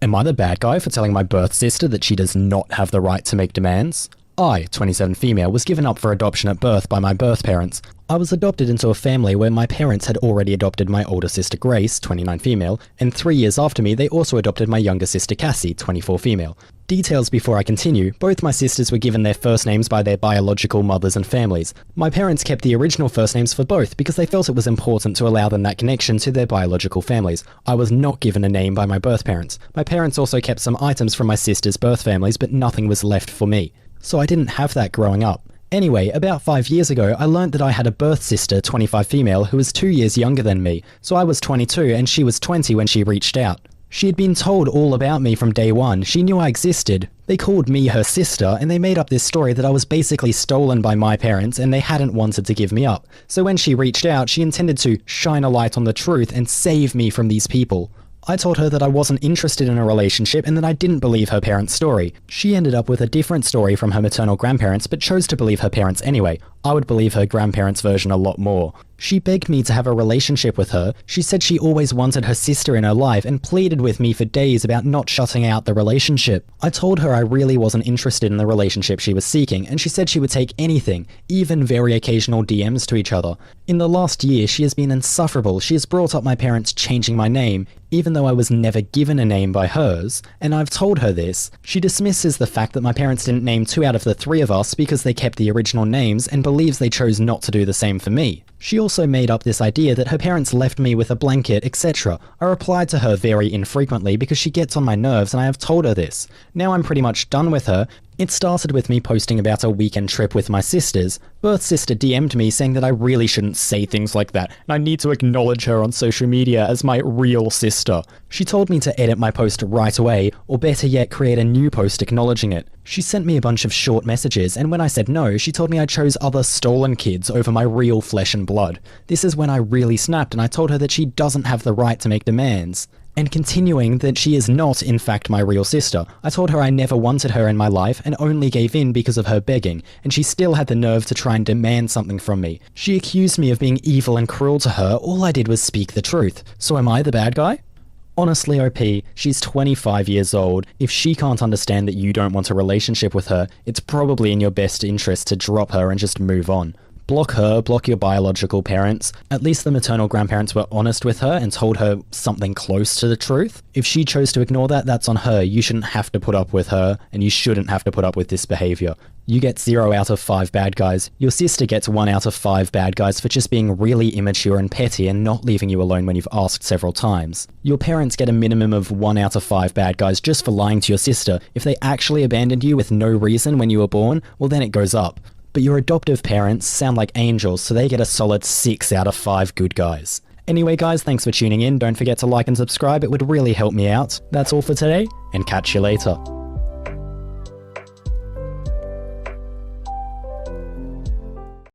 Am I the bad guy for telling my birth sister that she does not have the right to make demands? I, 27 female, was given up for adoption at birth by my birth parents. I was adopted into a family where my parents had already adopted my older sister Grace, 29 female, and 3 years after me they also adopted my younger sister Cassie, 24 female. Details before I continue, both my sisters were given their first names by their biological mothers and families. My parents kept the original first names for both because they felt it was important to allow them that connection to their biological families. I was not given a name by my birth parents. My parents also kept some items from my sisters' birth families, but nothing was left for me. So I didn't have that growing up. Anyway, about 5 years ago, I learned that I had a birth sister, 25 female, who was 2 years younger than me. So I was 22 and she was 20 when she reached out. She had been told all about me from day one. She knew I existed. They called me her sister, and they made up this story that I was basically stolen by my parents and they hadn't wanted to give me up. So when she reached out, she intended to shine a light on the truth and save me from these people. I told her that I wasn't interested in a relationship and that I didn't believe her parents' story. She ended up with a different story from her maternal grandparents, but chose to believe her parents anyway. I would believe her grandparents' version a lot more. She begged me to have a relationship with her. She said she always wanted her sister in her life and pleaded with me for days about not shutting out the relationship. I told her I really wasn't interested in the relationship she was seeking, and she said she would take anything, even very occasional DMs to each other. In the last year, she has been insufferable. She has brought up my parents changing my name, even though I was never given a name by hers, and I've told her this. She dismisses the fact that my parents didn't name 2 out of the 3 of us because they kept the original names and believes they chose not to do the same for me. She also made up this idea that her parents left me with a blanket, etc. I replied to her very infrequently because she gets on my nerves and I have told her this. Now I'm pretty much done with her. It started with me posting about a weekend trip with my sisters. Birth sister DM'd me saying that I really shouldn't say things like that, and I need to acknowledge her on social media as my real sister. She told me to edit my post right away, or better yet create a new post acknowledging it. She sent me a bunch of short messages, and when I said no, she told me I chose other stolen kids over my real flesh and blood. This is when I really snapped and I told her that she doesn't have the right to make demands. And continuing that she is not, in fact, my real sister. I told her I never wanted her in my life and only gave in because of her begging, and she still had the nerve to try and demand something from me. She accused me of being evil and cruel to her. All I did was speak the truth. So am I the bad guy? Honestly, OP, she's 25 years old. If she can't understand that you don't want a relationship with her, it's probably in your best interest to drop her and just move on. Block her, block your biological parents. At least the maternal grandparents were honest with her and told her something close to the truth. If she chose to ignore that, that's on her. You shouldn't have to put up with her, and you shouldn't have to put up with this behavior. You get 0 out of 5 bad guys. Your sister gets 1 out of 5 bad guys for just being really immature and petty and not leaving you alone when you've asked several times. Your parents get a minimum of 1 out of 5 bad guys just for lying to your sister. If they actually abandoned you with no reason when you were born, well then it goes up. But your adoptive parents sound like angels, so they get a solid 6 out of 5 good guys. Anyway guys, thanks for tuning in. Don't forget to like and subscribe, it would really help me out. That's all for today, and catch you later.